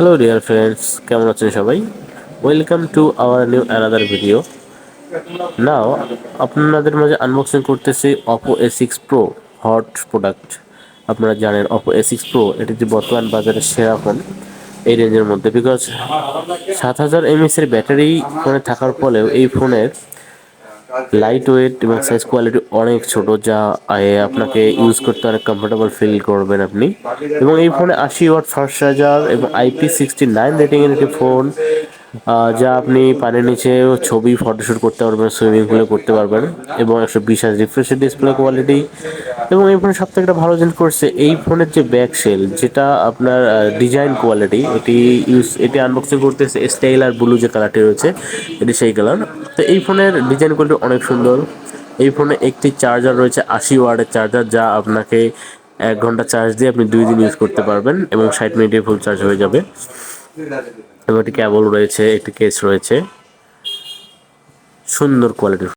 Hello dear friends, কেমন আছেন সবাই? Welcome to our new another video. Now আপনাদের মাঝে আনবক্সিং করতেছি Oppo A6 pro, hot product. আপনারা জানেন অপো A6 প্রো এটি যে বর্তমান বাজারে সেরা ফোন এই রেঞ্জের মধ্যে, বিকজ 7000 mAh এর ব্যাটারি ফোনে থাকার ফলেও এই ফোনের লাইট ওয়েট এবং সাইজ কোয়ালিটি অনেক ছোট, যা আপনাকে ইউজ করতে অনেক কমফোর্টেবল ফিল করবেন আপনি। এবং এই ফোনে 80 ওয়াট ফাস্ট চার্জার এবং IP69 রেটিংয়ের একটি ফোন, যা আপনি পানির নিচে ছবি ফটোশ্যুট করতে পারবেন, সুইমিং পুলে করতে পারবেন। এবং 120 Hz রিফ্রেশের ডিসপ্লে কোয়ালিটি। এবং এই ফোনের সবথেকে একটা ভালো জিনিস করছে এই ফোনের যে ব্যাক সেল, যেটা আপনার ডিজাইন কোয়ালিটি, এটি আনবক্সিং করতেছে স্টাইল আর ব্লু যে কালারটি রয়েছে, এটি সেই কালার। তো এই ফোনের ডিজাইন কোয়ালিটি অনেক সুন্দর। এই ফোনে একটি চার্জার রয়েছে, 80 ওয়াটের চার্জার, যা আপনাকে 1 ঘন্টা চার্জ দিয়ে আপনি 2 দিন ইউজ করতে পারবেন এবং 60 মিনিটে ফুল চার্জ হয়ে যাবে। এবং একটি কেবল রয়েছে, একটি কেস রয়েছে, সুন্দর কোয়ালিটির।